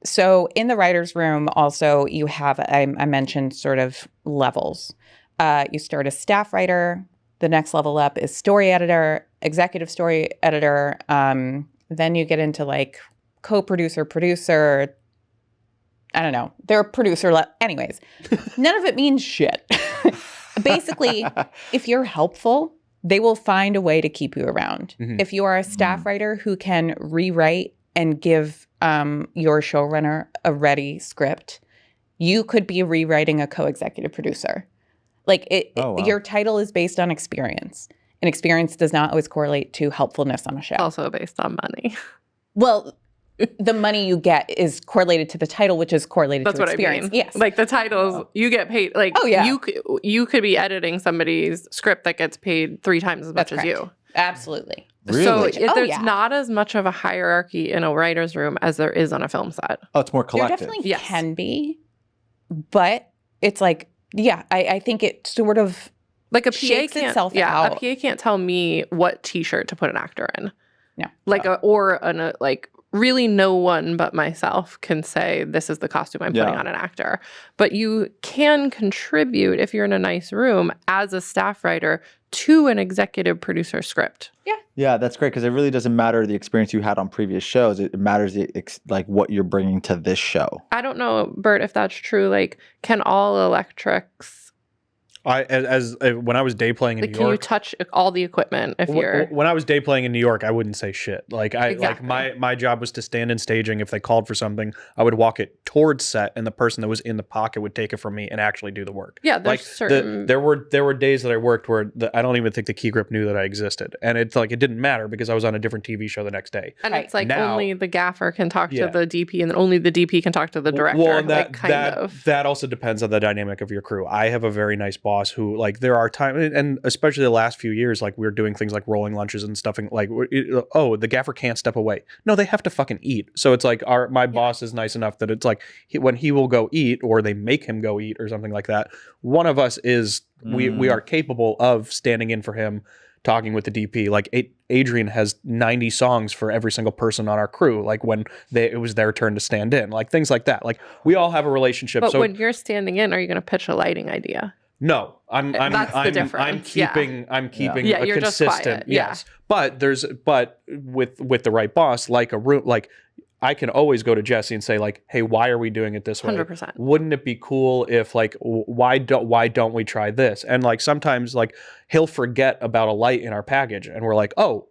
So in the writer's room, also, you have, I mentioned sort of levels. You start as staff writer. The next level up is story editor, executive story editor. Then you get into like co-producer, producer. I don't know. They're producer. Anyways, none of it means shit. Basically, if you're helpful, they will find a way to keep you around. Mm-hmm. If you are a staff writer who can rewrite and give your showrunner a ready script, you could be rewriting a co-executive producer. Like your title is based on experience, and experience does not always correlate to helpfulness on a show. Also based on money. Well, the money you get is correlated to the title, which is correlated to experience. I mean. Yes. Like the titles, you get paid. Like, you could be editing somebody's script that gets paid 3 times as much as you. Absolutely. Really? So there's not as much of a hierarchy in a writer's room as there is on a film set. Oh, it's more collective. There definitely can be, but it's like, I think it sort of like a PA shakes itself out. A PA can't tell me what T-shirt to put an actor in. No. Like really no one but myself can say this is the costume I'm putting on an actor. But you can contribute if you're in a nice room as a staff writer to an executive producer script. Yeah. Yeah, that's great because it really doesn't matter the experience you had on previous shows. It matters like what you're bringing to this show. I don't know, Bert, if that's true. Like, can all electrics... When I was day playing in New York, can you touch all the equipment if you're? When I was day playing in New York, I wouldn't say shit. Exactly. My job was to stand in staging. If they called for something, I would walk it towards set, and the person that was in the pocket would take it from me and actually do the work. Yeah, there's certain. There were days that I worked where I don't even think the key grip knew that I existed, and it's like it didn't matter because I was on a different TV show the next day. And it's like now, only the gaffer can talk to the DP, and then only the DP can talk to the director. Well, and that also depends on the dynamic of your crew. I have a very nice boss who there are times, and especially the last few years, like we're doing things like rolling lunches and stuffing. Like, the gaffer can't step away. No, they have to fucking eat. So it's like my boss is nice enough that it's like when he will go eat, or they make him go eat, or something like that. One of us is we are capable of standing in for him, talking with the DP. Like Adrian has 90 songs for every single person on our crew. Like when it was their turn to stand in, like things like that. Like we all have a relationship. But when you're standing in, are you going to pitch a lighting idea? No, I'm keeping a you're consistent. Just quiet. Yes, but with the right boss, like a room, like I can always go to Jesse and say like, hey, why are we doing it this way? 100%. Wouldn't it be cool if like why don't we try this? And like sometimes like he'll forget about a light in our package, and we're like, oh.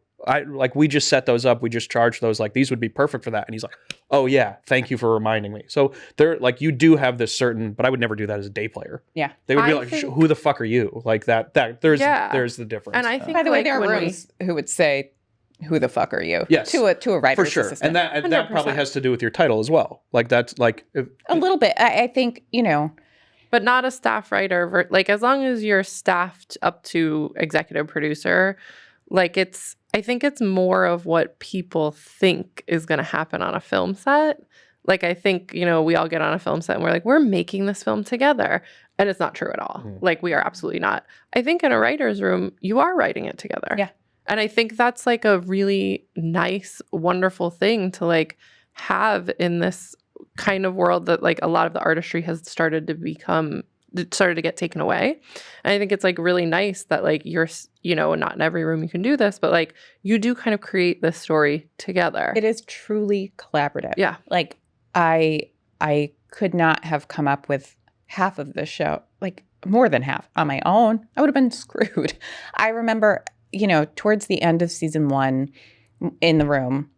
We just set those up. We just charged those. Like these would be perfect for that. And he's like, "Oh yeah, thank you for reminding me." So there, like you do have this certain, but I would never do that as a day player. Yeah, they would be "Who the fuck are you?" Like that. There's the difference. And I think, by the way, there are rooms who would say, "Who the fuck are you?" Yes, to a writer's for sure. assistant. And that probably has to do with your title as well. Like that's like a little bit. I think but not a staff writer. Like as long as you're staffed up to executive producer, like I think it's more of what people think is going to happen on a film set. Like, I think, we all get on a film set and we're like, we're making this film together. And it's not true at all. Like, we are absolutely not. I think in a writer's room, you are writing it together. Yeah. And I think that's like a really nice, wonderful thing to like have in this kind of world that like a lot of the artistry has started to get taken away. And I think it's like really nice that like you're, not in every room you can do this, but like you do kind of create this story together. It is truly collaborative. Yeah. Like I could not have come up with half of this show, like more than half on my own. I would have been screwed. I remember, towards the end of season 1 in the room,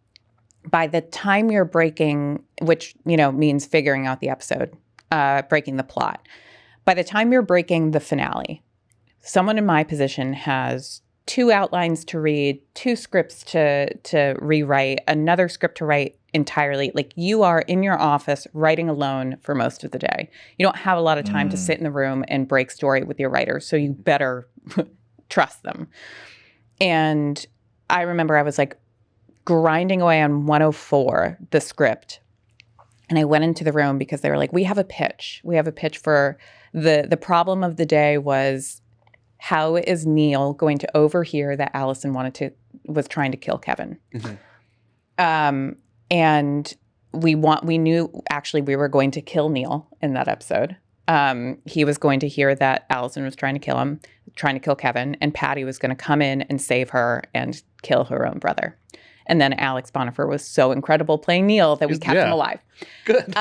by the time you're breaking, which, means figuring out the episode, breaking the plot. By the time you're breaking the finale, someone in my position has 2 outlines to read, 2 scripts to rewrite, another script to write entirely. Like you are in your office writing alone for most of the day. You don't have a lot of time to sit in the room and break story with your writers, so you better trust them. And I remember I was like grinding away on 104, the script. And I went into the room because they were like, we have a pitch. We have a pitch for the problem of the day was, how is Neil going to overhear that Allison was trying to kill Kevin? Mm-hmm. And we knew actually we were going to kill Neil in that episode. He was going to hear that Allison was trying to kill him, trying to kill Kevin, and Patty was going to come in and save her and kill her own brother. And then Alex Bonifer was so incredible playing Neil that we kept him alive. Good.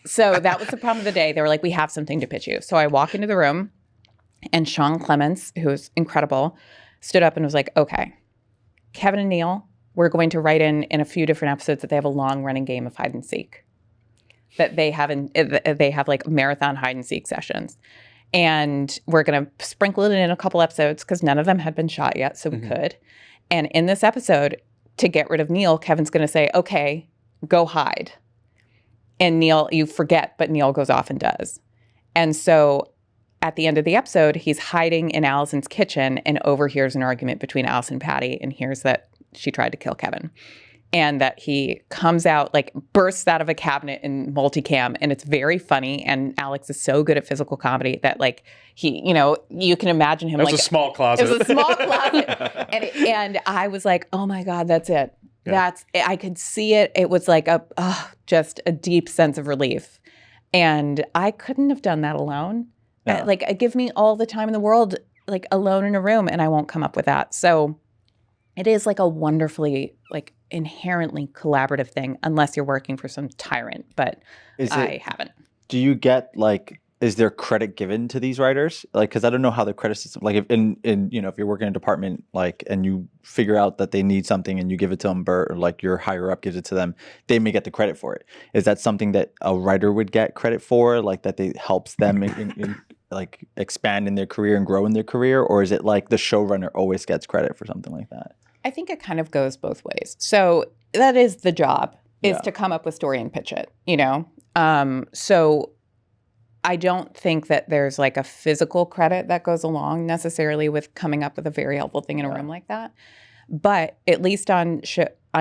So that was the problem of the day. They were like, we have something to pitch you. So I walk into the room, and Sean Clements, who was incredible, stood up and was like, okay, Kevin and Neil, we're going to write in a few different episodes that they have a long-running game of hide and seek. That they have like marathon hide and seek sessions. And we're going to sprinkle it in a couple episodes because none of them had been shot yet, so we could. And in this episode, to get rid of Neil, Kevin's going to say, okay, go hide. And Neil, you forget, but Neil goes off and does. And so at the end of the episode, he's hiding in Allison's kitchen and overhears an argument between Allison and Patty and hears that she tried to kill Kevin. And that he comes out, like bursts out of a cabinet in multicam, and it's very funny. And Alex is so good at physical comedy that like he, you can imagine him. It was like a small closet. It was a small closet. And I was like, oh my God, that's it. Yeah. I could see it. It was like just a deep sense of relief. And I couldn't have done that alone. Yeah. Give me all the time in the world, like alone in a room, and I won't come up with that. So it is like a wonderfully like inherently collaborative thing, unless you're working for some tyrant. But I haven't. Do you get like, is there credit given to these writers? Like, because I don't know how the credit system, like if if you're working in a department, like, and you figure out that they need something and you give it to them, or like your higher up gives it to them, they may get the credit for it. Is that something that a writer would get credit for? Like that they helps them like expand in their career and grow in their career? Or is it like the showrunner always gets credit for something like that? I think it kind of goes both ways. So that is the job, is to come up with story and pitch it, So I don't think that there's like a physical credit that goes along necessarily with coming up with a very helpful thing in a room like that. But at least on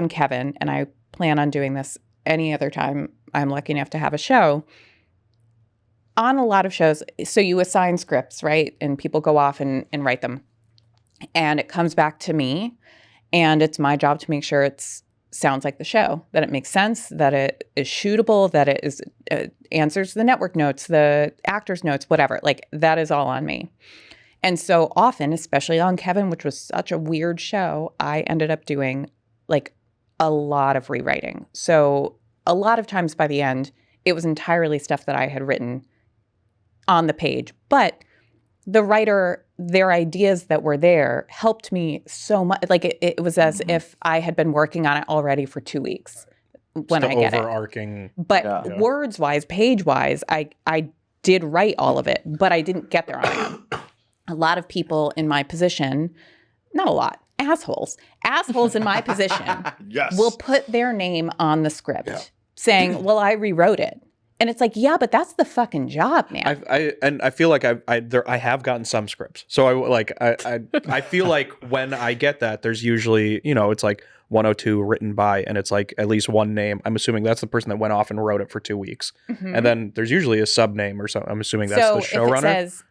Kevin, and I plan on doing this any other time I'm lucky enough to have a show, on a lot of shows, so you assign scripts, right? And people go off and write them. And it comes back to me. And it's my job to make sure it sounds like the show, that it makes sense, that it is shootable, that it is answers the network notes, the actors' notes, whatever. Like, that is all on me. And so often, especially on Kevin, which was such a weird show, I ended up doing like a lot of rewriting. So a lot of times by the end, it was entirely stuff that I had written on the page. But the writer, their ideas that were there helped me so much. Like it was as if I had been working on it already for 2 weeks when I get overarching. But words-wise, page-wise, I did write all of it, but I didn't get there on my own. A lot of people in my position, not a lot, assholes in my position will put their name on the script saying, well, I rewrote it. And it's like, yeah, but that's the fucking job, man. I feel like I have gotten some scripts. So I feel like when I get that, there's usually, it's like 102 written by, and it's like at least one name. I'm assuming that's the person that went off and wrote it for 2 weeks. Mm-hmm. And then there's usually a sub name or something. I'm assuming that's the showrunner. So if it says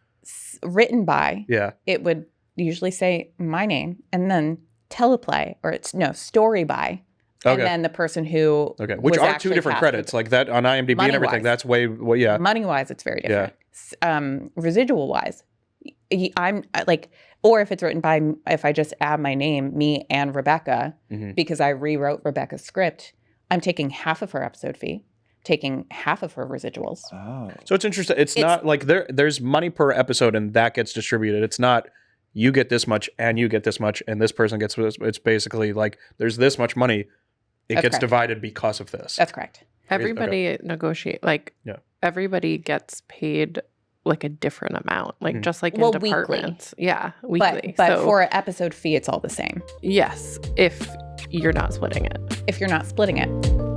written by, it would usually say my name and then teleplay, or story by. And then the person who which are two different credits, like that on IMDb and everything. That's way money wise, it's very different. Residual wise, I'm like, or if it's written by, if I just add my name, me and Rebecca, because I rewrote Rebecca's script, I'm taking half of her episode fee, taking half of her residuals. Oh, so it's interesting. It's not like there's money per episode and that gets distributed. It's not you get this much and you get this much and this person gets this. It's basically like there's this much money. It gets divided because of this. That's correct. Everybody negotiate, everybody gets paid like a different amount, like just like in departments. Weekly. Yeah, weekly. But for an episode fee, it's all the same. Yes, if you're not splitting it. If you're not splitting it.